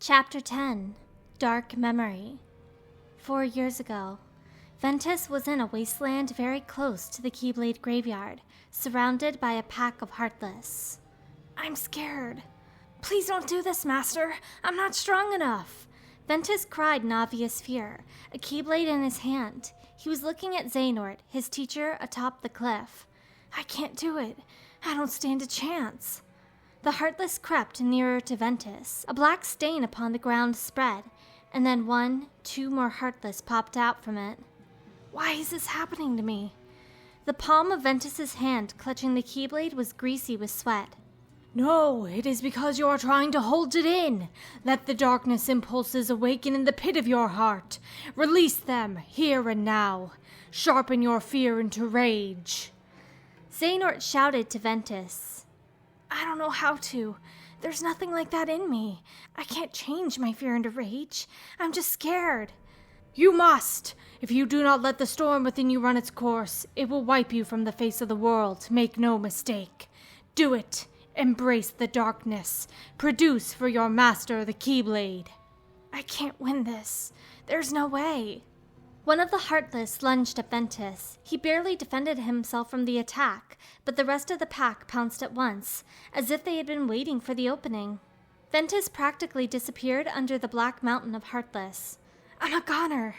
Chapter 10 Dark Memory 4 years ago, Ventus was in a wasteland very close to the Keyblade graveyard, surrounded by a pack of Heartless. "I'm scared. Please don't do this, Master. I'm not strong enough." Ventus cried in obvious fear, a Keyblade in his hand. He was looking at Xehanort, his teacher, atop the cliff. "I can't do it. I don't stand a chance." The Heartless crept nearer to Ventus. A black stain upon the ground spread, and then 2 more Heartless popped out from it. "Why is this happening to me?" The palm of Ventus's hand clutching the Keyblade was greasy with sweat. "No, it is because you are trying to hold it in. Let the darkness impulses awaken in the pit of your heart. Release them, here and now. Sharpen your fear into rage." Xehanort shouted to Ventus. "I don't know how to. There's nothing like that in me. I can't change my fear into rage. I'm just scared." "You must! If you do not let the storm within you run its course, it will wipe you from the face of the world. Make no mistake. Do it. Embrace the darkness. Produce for your master the Keyblade." "I can't win this. There's no way." One of the Heartless lunged at Ventus. He barely defended himself from the attack, but the rest of the pack pounced at once, as if they had been waiting for the opening. Ventus practically disappeared under the black mountain of Heartless. "I'm a goner!"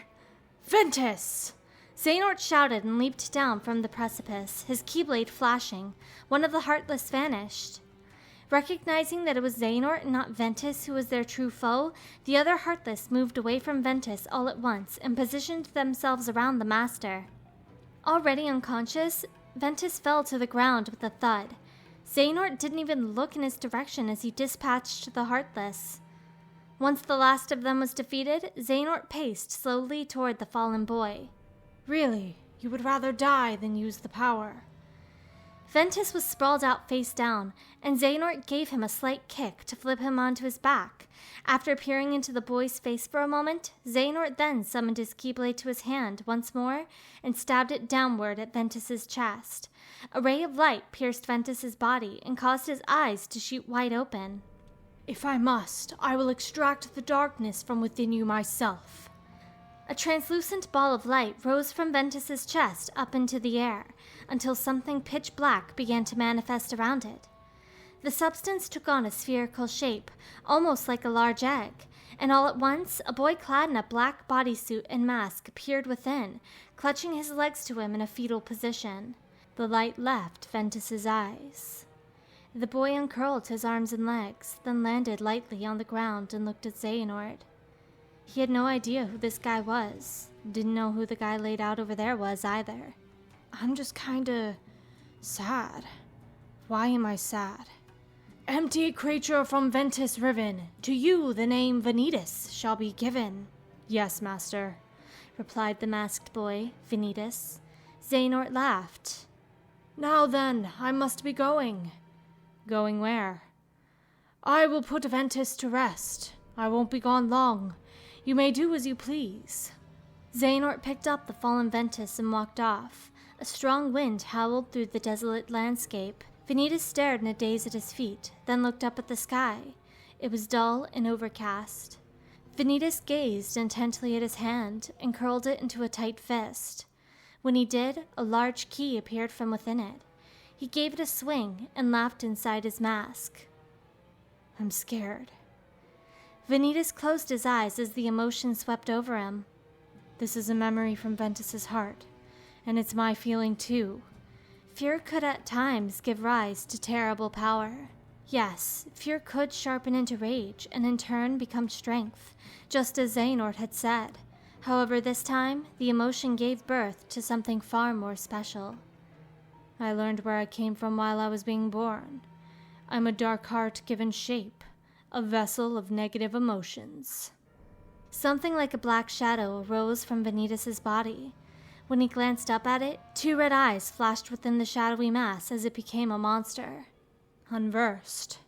"Ventus!" Xehanort shouted and leaped down from the precipice, his Keyblade flashing. One of the Heartless vanished. Recognizing that it was Xehanort and not Ventus who was their true foe, the other Heartless moved away from Ventus all at once and positioned themselves around the Master. Already unconscious, Ventus fell to the ground with a thud. Xehanort didn't even look in his direction as he dispatched the Heartless. Once the last of them was defeated, Xehanort paced slowly toward the fallen boy. "Really, you would rather die than use the power?" Ventus was sprawled out face down, and Xehanort gave him a slight kick to flip him onto his back. After peering into the boy's face for a moment, Xehanort then summoned his Keyblade to his hand once more and stabbed it downward at Ventus's chest. A ray of light pierced Ventus's body and caused his eyes to shoot wide open. "If I must, I will extract the darkness from within you myself." A translucent ball of light rose from Ventus's chest up into the air, until something pitch black began to manifest around it. The substance took on a spherical shape, almost like a large egg, and all at once a boy clad in a black bodysuit and mask appeared within, clutching his legs to him in a fetal position. The light left Ventus's eyes. The boy uncurled his arms and legs, then landed lightly on the ground and looked at Xehanort. He had no idea who this guy was. Didn't know who the guy laid out over there was either. "I'm just kinda sad." "Why am I sad?" "Empty creature from Ventus Riven, to you the name Vanitas shall be given." "Yes, Master," replied the masked boy, Vanitas. Xehanort laughed. "Now then, I must be going." "Going where?" "I will put Ventus to rest. I won't be gone long. You may do as you please." Xehanort picked up the fallen Ventus and walked off. A strong wind howled through the desolate landscape. Vanitas stared in a daze at his feet, then looked up at the sky. It was dull and overcast. Vanitas gazed intently at his hand and curled it into a tight fist. When he did, a large key appeared from within it. He gave it a swing and laughed inside his mask. "I'm scared." Vanitas closed his eyes as the emotion swept over him. "This is a memory from Ventus's heart, and it's my feeling too." Fear could at times give rise to terrible power. Yes, fear could sharpen into rage and in turn become strength, just as Xehanort had said. However, this time, the emotion gave birth to something far more special. "I learned where I came from while I was being born. I'm a dark heart given shape. A vessel of negative emotions." Something like a black shadow arose from Vanitas' body. When he glanced up at it, 2 red eyes flashed within the shadowy mass as it became a monster. "Unversed."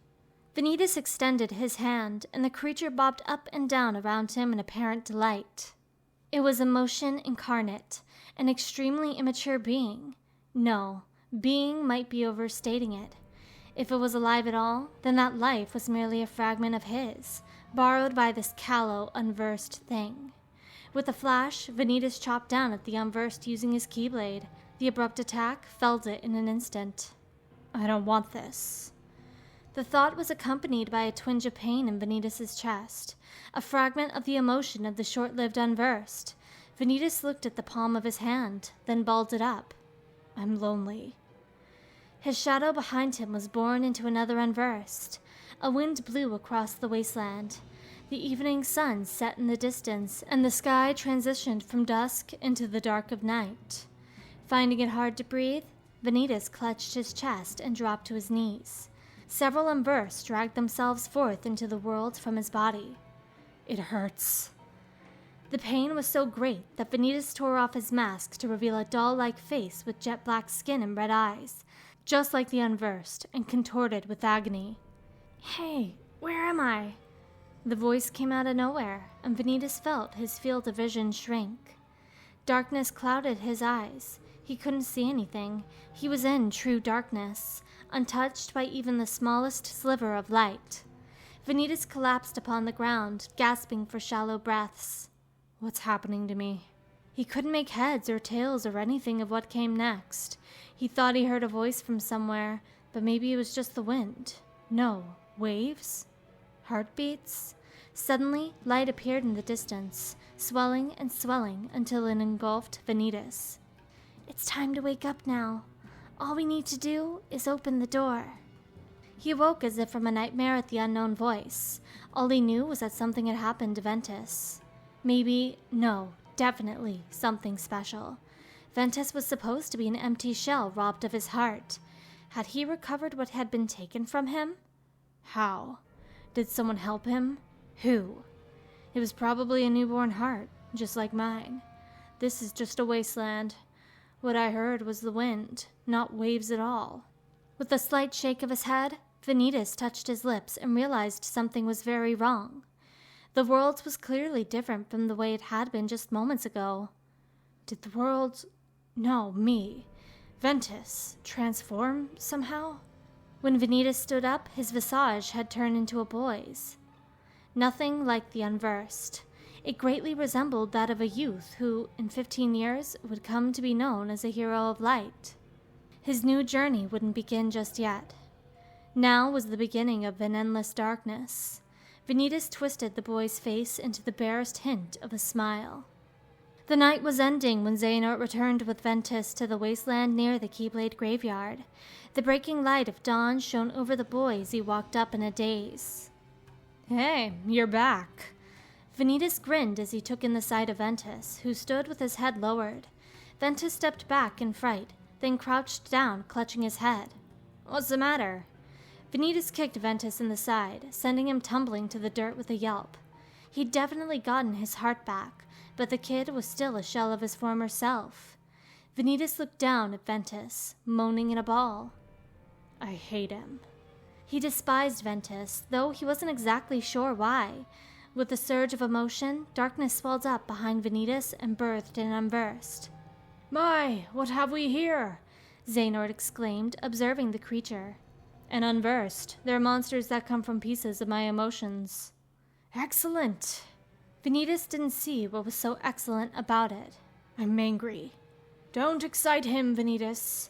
Vanitas extended his hand, and the creature bobbed up and down around him in apparent delight. It was emotion incarnate, an extremely immature being. No, being might be overstating it. If it was alive at all, then that life was merely a fragment of his, borrowed by this callow, unversed thing. With a flash, Vanitas chopped down at the unversed using his keyblade. The abrupt attack felled it in an instant. I don't want this. The thought was accompanied by a twinge of pain in Vanitas' chest, a fragment of the emotion of the short-lived unversed. Vanitas looked at the palm of his hand, then balled it up. I'm lonely. His shadow behind him was born into another unversed. A wind blew across the wasteland. The evening sun set in the distance, and the sky transitioned from dusk into the dark of night. Finding it hard to breathe, Vanitas clutched his chest and dropped to his knees. Several unversed dragged themselves forth into the world from his body. It hurts. The pain was so great that Vanitas tore off his mask to reveal a doll-like face with jet-black skin and red eyes, just like the unversed, and contorted with agony. Hey, where am I? The voice came out of nowhere, and Vanitas felt his field of vision shrink. Darkness clouded his eyes. He couldn't see anything. He was in true darkness, untouched by even the smallest sliver of light. Vanitas collapsed upon the ground, gasping for shallow breaths. What's happening to me? He couldn't make heads or tails or anything of what came next. He thought he heard a voice from somewhere, but maybe it was just the wind. No, waves? Heartbeats? Suddenly, light appeared in the distance, swelling and swelling until it engulfed Vanitas. It's time to wake up now. All we need to do is open the door. He awoke as if from a nightmare at the unknown voice. All he knew was that something had happened to Ventus. Maybe, no, definitely something special. Ventus was supposed to be an empty shell robbed of his heart. Had he recovered what had been taken from him? How? Did someone help him? Who? It was probably a newborn heart, just like mine. This is just a wasteland. What I heard was the wind, not waves at all. With a slight shake of his head, Vanitas touched his lips and realized something was very wrong. The world was clearly different from the way it had been just moments ago. Did the world... no, me, Ventus, transform somehow? When Vanitas stood up, his visage had turned into a boy's. Nothing like the unversed. It greatly resembled that of a youth who, in 15 years, would come to be known as a hero of light. His new journey wouldn't begin just yet. Now was the beginning of an endless darkness. Vanitas twisted the boy's face into the barest hint of a smile. The night was ending when Xehanort returned with Ventus to the wasteland near the Keyblade graveyard. The breaking light of dawn shone over the boy as he walked up in a daze. Hey, you're back. Vanitas grinned as he took in the sight of Ventus, who stood with his head lowered. Ventus stepped back in fright, then crouched down, clutching his head. What's the matter? Vanitas kicked Ventus in the side, sending him tumbling to the dirt with a yelp. He'd definitely gotten his heart back, but the kid was still a shell of his former self. Vanitas looked down at Ventus, moaning in a ball. I hate him. He despised Ventus, though he wasn't exactly sure why. With a surge of emotion, darkness swelled up behind Vanitas and birthed an unversed. My, what have we here? Xehanort exclaimed, observing the creature. An unversed. They're monsters that come from pieces of my emotions. Excellent. Vanitas didn't see what was so excellent about it. I'm angry. Don't excite him, Vanitas.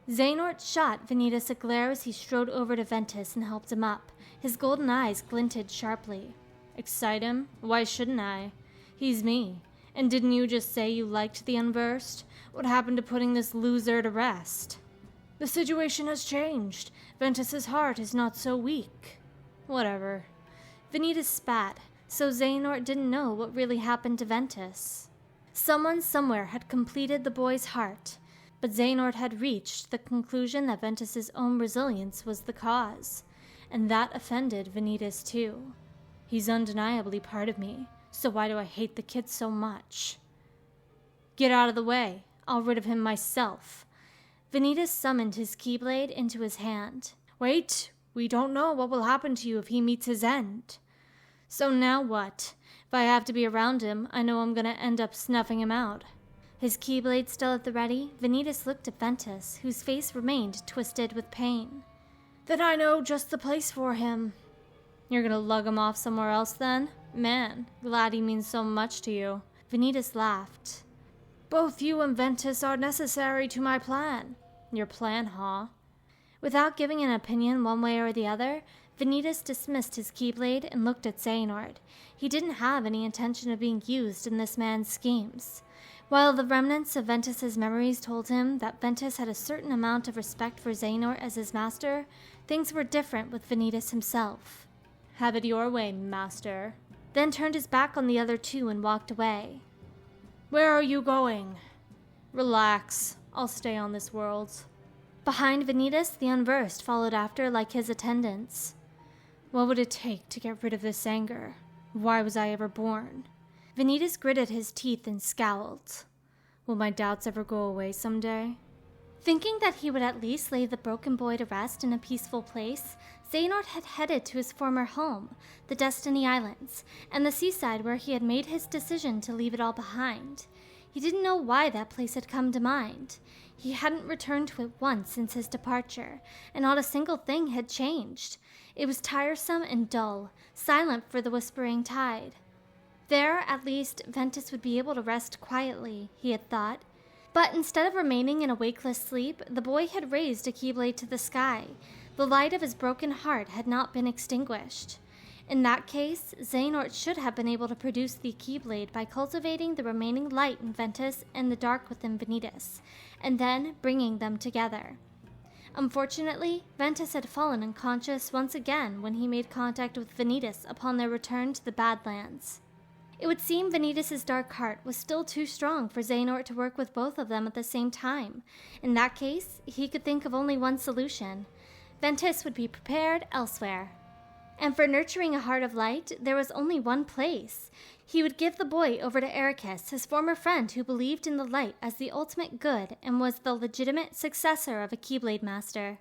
Xehanort shot Vanitas a glare as he strode over to Ventus and helped him up. His golden eyes glinted sharply. Excite him? Why shouldn't I? He's me. And didn't you just say you liked the unversed? What happened to putting this loser to rest? The situation has changed. Ventus's heart is not so weak. Whatever. Vanitas spat, so Xehanort didn't know what really happened to Ventus. Someone somewhere had completed the boy's heart, but Xehanort had reached the conclusion that Ventus's own resilience was the cause, and that offended Vanitas too. He's undeniably part of me, so why do I hate the kid so much? Get out of the way. I'll rid of him myself. Vanitas summoned his keyblade into his hand. Wait, we don't know what will happen to you if he meets his end. So now what? If I have to be around him, I know I'm gonna end up snuffing him out. His keyblade still at the ready, Vanitas looked at Ventus, whose face remained twisted with pain. Then I know just the place for him. You're gonna lug him off somewhere else then? Man, glad he means so much to you. Vanitas laughed. Both you and Ventus are necessary to my plan. Your plan, huh? Without giving an opinion one way or the other, Vanitas dismissed his keyblade and looked at Xehanort. He didn't have any intention of being used in this man's schemes. While the remnants of Ventus's memories told him that Ventus had a certain amount of respect for Xehanort as his master, things were different with Vanitas himself. Have it your way, master. Then turned his back on the other two and walked away. Where are you going? Relax. I'll stay on this world. Behind Vanitas, the unversed followed after like his attendants. What would it take to get rid of this anger? Why was I ever born? Vanitas gritted his teeth and scowled. Will my doubts ever go away someday? Thinking that he would at least lay the broken boy to rest in a peaceful place, Xehanort had headed to his former home, the Destiny Islands, and the seaside where he had made his decision to leave it all behind. He didn't know why that place had come to mind. He hadn't returned to it once since his departure, and not a single thing had changed. It was tiresome and dull, silent for the whispering tide. There, at least, Ventus would be able to rest quietly, he had thought. But instead of remaining in a wakeless sleep, the boy had raised a keyblade to the sky. The light of his broken heart had not been extinguished. In that case, Xehanort should have been able to produce the keyblade by cultivating the remaining light in Ventus and the dark within Vanitas, and then bringing them together. Unfortunately, Ventus had fallen unconscious once again when he made contact with Vanitas upon their return to the Badlands. It would seem Vanitas' dark heart was still too strong for Xehanort to work with both of them at the same time. In that case, he could think of only one solution. Ventus would be prepared elsewhere. And for nurturing a heart of light, there was only one place. He would give the boy over to Eraqus, his former friend who believed in the light as the ultimate good and was the legitimate successor of a Keyblade Master.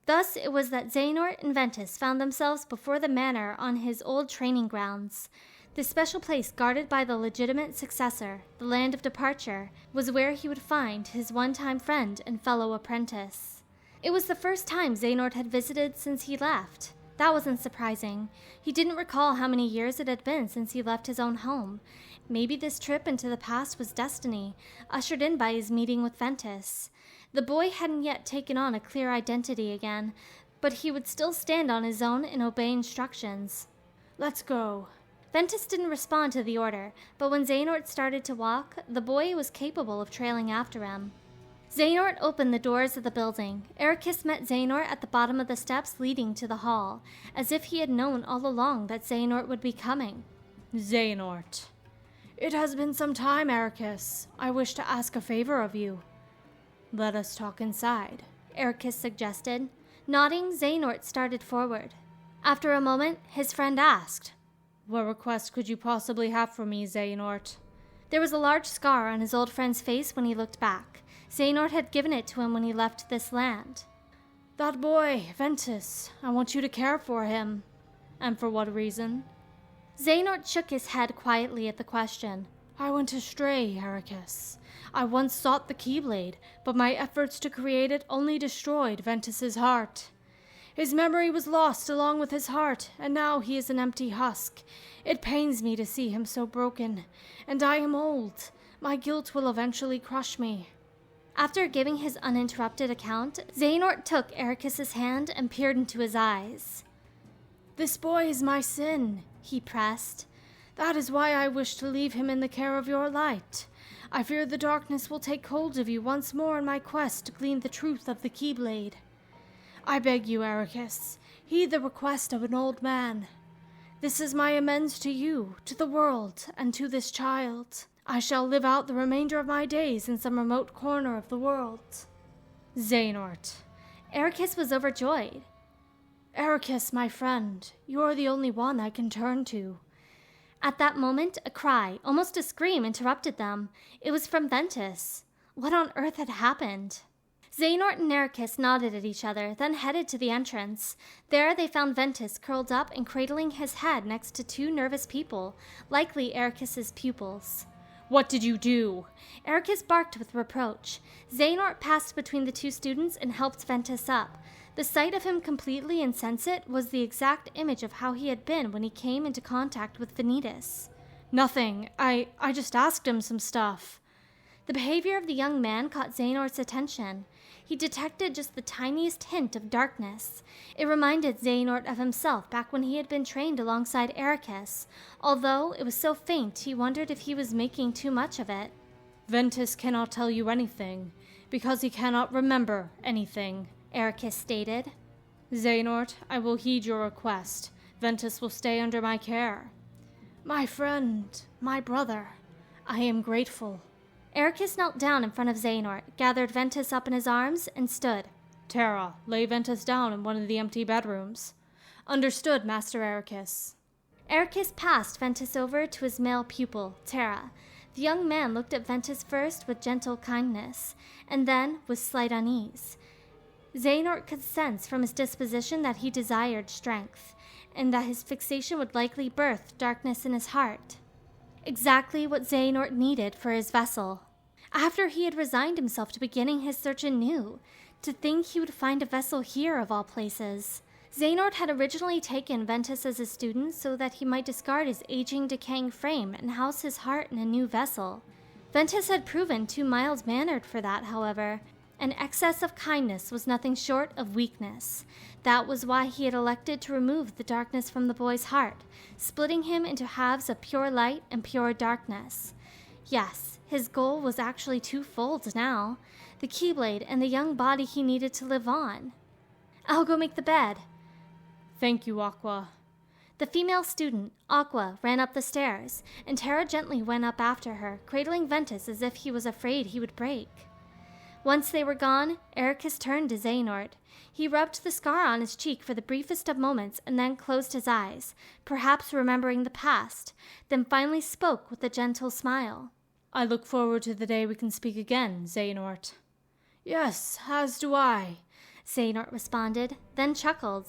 Thus it was that Xehanort and Ventus found themselves before the manor on his old training grounds. This special place guarded by the legitimate successor, the land of departure, was where he would find his one-time friend and fellow apprentice. It was the first time Xehanort had visited since he left. That wasn't surprising. He didn't recall how many years it had been since he left his own home. Maybe this trip into the past was destiny, ushered in by his meeting with Ventus. The boy hadn't yet taken on a clear identity again, but he would still stand on his own and obey instructions. Let's go. Ventus didn't respond to the order, but when Xehanort started to walk, the boy was capable of trailing after him. Xehanort opened the doors of the building. Eraqus met Xehanort at the bottom of the steps leading to the hall, as if he had known all along that Xehanort would be coming. Xehanort. It has been some time, Eraqus. I wish to ask a favor of you. Let us talk inside, Eraqus suggested. Nodding, Xehanort started forward. After a moment, his friend asked, What request could you possibly have for me, Xehanort? There was a large scar on his old friend's face when he looked back. Xehanort had given it to him when he left this land. That boy, Ventus, I want you to care for him. And for what reason? Xehanort shook his head quietly at the question. I went astray, Eraqus. I once sought the Keyblade, but my efforts to create it only destroyed Ventus's heart. His memory was lost along with his heart, and now he is an empty husk. It pains me to see him so broken, and I am old. My guilt will eventually crush me. After giving his uninterrupted account, Xehanort took Eraqus' hand and peered into his eyes. This boy is my sin, he pressed. That is why I wish to leave him in the care of your light. I fear the darkness will take hold of you once more in my quest to glean the truth of the Keyblade. I beg you, Eraqus, heed the request of an old man. This is my amends to you, to the world, and to this child. I shall live out the remainder of my days in some remote corner of the world. Xehanort. Eraqus was overjoyed. Eraqus, my friend, you are the only one I can turn to. At that moment, a cry, almost a scream, interrupted them. It was from Ventus. What on earth had happened? Xehanort and Eraqus nodded at each other, then headed to the entrance. There they found Ventus curled up and cradling his head next to two nervous people, likely Eraqus' pupils. What did you do? Eraqus barked with reproach. Xehanort passed between the two students and helped Ventus up. The sight of him completely insensate was the exact image of how he had been when he came into contact with Vanitas. Nothing. I just asked him some stuff. The behavior of the young man caught Xehanort's attention. He detected just the tiniest hint of darkness. It reminded Xehanort of himself back when he had been trained alongside Eraqus, although it was so faint he wondered if he was making too much of it. Ventus cannot tell you anything, because he cannot remember anything, Eraqus stated. Xehanort, I will heed your request. Ventus will stay under my care. My friend, my brother, I am grateful. Eraqus knelt down in front of Xehanort, gathered Ventus up in his arms, and stood. Terra, lay Ventus down in one of the empty bedrooms. Understood, Master Eraqus. Eraqus passed Ventus over to his male pupil, Terra. The young man looked at Ventus first with gentle kindness, and then with slight unease. Xehanort could sense from his disposition that he desired strength, and that his fixation would likely birth darkness in his heart. Exactly what Xehanort needed for his vessel. After he had resigned himself to beginning his search anew, to think he would find a vessel here of all places. Xehanort had originally taken Ventus as a student so that he might discard his aging, decaying frame and house his heart in a new vessel. Ventus had proven too mild-mannered for that, however. An excess of kindness was nothing short of weakness. That was why he had elected to remove the darkness from the boy's heart, splitting him into halves of pure light and pure darkness. Yes, his goal was actually twofold now: the Keyblade and the young body he needed to live on. I'll go make the bed. Thank you, Aqua. The female student, Aqua, ran up the stairs, and Terra gently went up after her, cradling Ventus as if he was afraid he would break. Once they were gone, Eraqus turned to Xehanort. He rubbed the scar on his cheek for the briefest of moments and then closed his eyes, perhaps remembering the past, then finally spoke with a gentle smile. I look forward to the day we can speak again, Xehanort. Yes, as do I, Xehanort responded, then chuckled.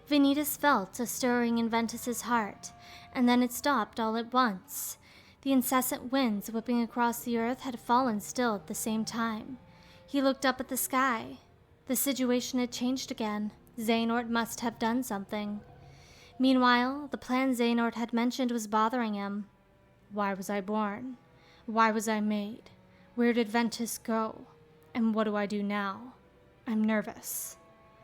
Vanitas felt a stirring in Ventus's heart, and then it stopped all at once. The incessant winds whipping across the earth had fallen still at the same time. He looked up at the sky. The situation had changed again. Xehanort must have done something. Meanwhile, the plan Xehanort had mentioned was bothering him. Why was I born? Why was I made? Where did Ventus go? And what do I do now? I'm nervous.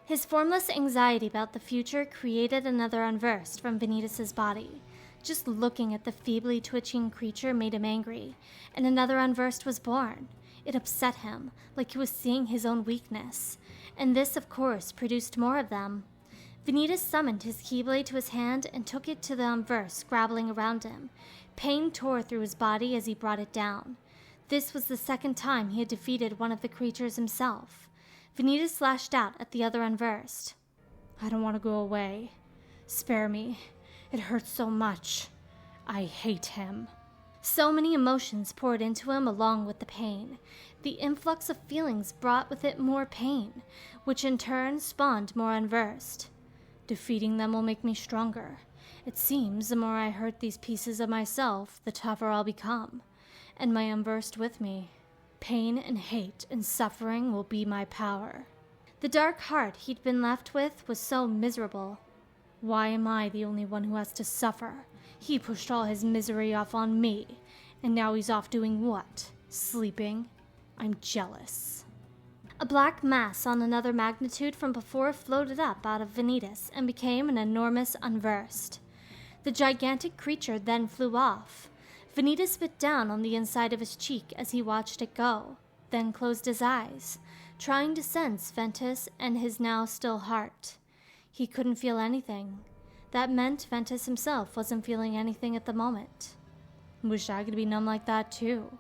His formless anxiety about the future created another unrest from Vanitas' body. Just looking at the feebly twitching creature made him angry, and another unrest was born. It upset him, like he was seeing his own weakness, and this, of course, produced more of them. Vanitas summoned his Keyblade to his hand and took it to the unverse, scrabbling around him. Pain tore through his body as he brought it down. This was the second time he had defeated one of the creatures himself. Vanitas lashed out at the other unversed. I don't want to go away. Spare me. It hurts so much. I hate him. So many emotions poured into him along with the pain. The influx of feelings brought with it more pain, which in turn spawned more unversed. Defeating them will make me stronger. It seems the more I hurt these pieces of myself, the tougher I'll become, and my unversed with me. Pain and hate and suffering will be my power. The dark heart he'd been left with was so miserable. Why am I the only one who has to suffer? He pushed all his misery off on me, and now he's off doing what? Sleeping? I'm jealous. A black mass on another magnitude from before floated up out of Vanitas and became an enormous unversed. The gigantic creature then flew off. Vanitas bit down on the inside of his cheek as he watched it go, then closed his eyes, trying to sense Ventus and his now still heart. He couldn't feel anything. That meant Ventus himself wasn't feeling anything at the moment. Wish I could be numb like that too.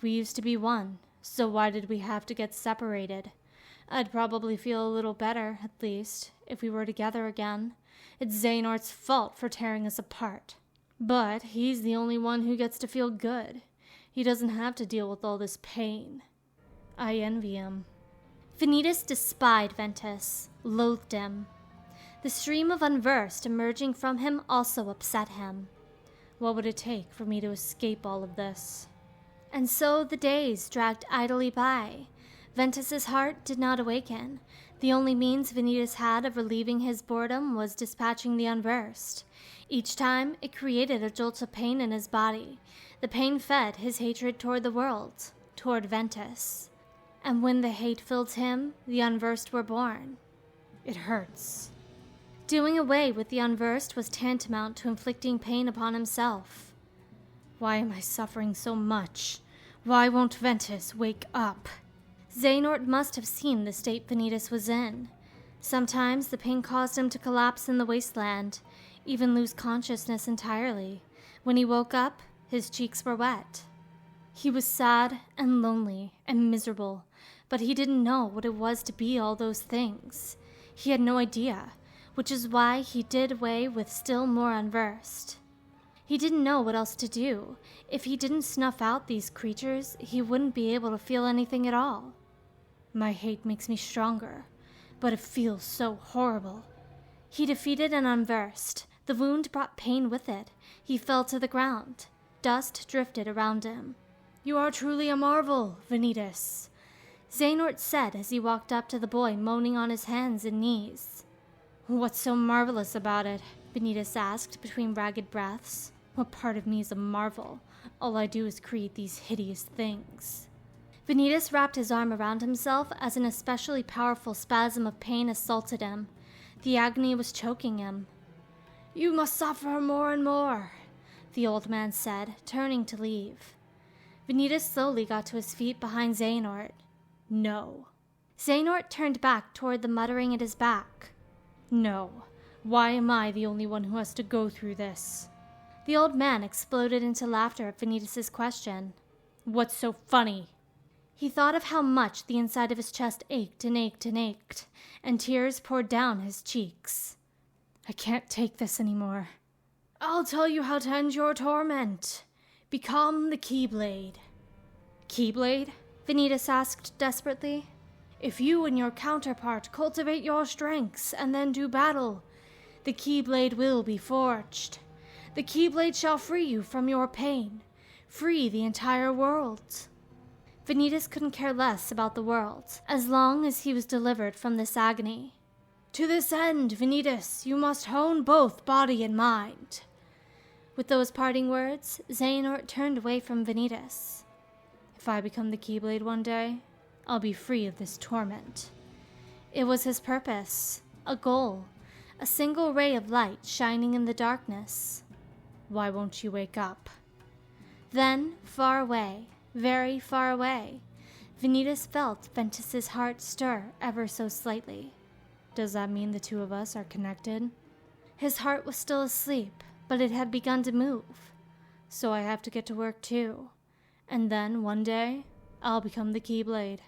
We used to be one, so why did we have to get separated? I'd probably feel a little better, at least, if we were together again. It's Xehanort's fault for tearing us apart. But he's the only one who gets to feel good. He doesn't have to deal with all this pain. I envy him. Vanitas despised Ventus, loathed him. The stream of unversed emerging from him also upset him. What would it take for me to escape all of this? And so the days dragged idly by. Ventus's heart did not awaken. The only means Vanitas had of relieving his boredom was dispatching the unversed. Each time, it created a jolt of pain in his body. The pain fed his hatred toward the world, toward Ventus. And when the hate filled him, the unversed were born. It hurts. Doing away with the unversed was tantamount to inflicting pain upon himself. Why am I suffering so much? Why won't Ventus wake up? Xehanort must have seen the state Vanitas was in. Sometimes the pain caused him to collapse in the wasteland, even lose consciousness entirely. When he woke up, his cheeks were wet. He was sad and lonely and miserable, but he didn't know what it was to be all those things. He had no idea, which is why he did away with still more unversed. He didn't know what else to do. If he didn't snuff out these creatures, he wouldn't be able to feel anything at all. My hate makes me stronger, but it feels so horrible. He defeated an unversed. The wound brought pain with it. He fell to the ground. Dust drifted around him. You are truly a marvel, Vanitas, Xehanort said as he walked up to the boy moaning on his hands and knees. What's so marvelous about it? Vanitas asked between ragged breaths. What part of me is a marvel? All I do is create these hideous things. Vanitas wrapped his arm around himself as an especially powerful spasm of pain assaulted him. The agony was choking him. You must suffer more and more, the old man said, turning to leave. Vanitas slowly got to his feet behind Xehanort. No. Xehanort turned back toward the muttering at his back. No. Why am I the only one who has to go through this? The old man exploded into laughter at Vanitas' question. What's so funny? He thought of how much the inside of his chest ached and ached and ached, and tears poured down his cheeks. I can't take this anymore. I'll tell you how to end your torment. Become the Keyblade. Keyblade? Vanitas asked desperately. If you and your counterpart cultivate your strengths and then do battle, the Keyblade will be forged. The Keyblade shall free you from your pain, free the entire world. Vanitas couldn't care less about the world, as long as he was delivered from this agony. To this end, Vanitas, you must hone both body and mind. With those parting words, Xehanort turned away from Vanitas. If I become the Keyblade one day, I'll be free of this torment. It was his purpose, a goal, a single ray of light shining in the darkness. Why won't you wake up? Then, far away, very far away, Vanitas felt Ventus's heart stir ever so slightly. Does that mean the two of us are connected? His heart was still asleep, but it had begun to move. So I have to get to work too. And then, one day, I'll become the Keyblade.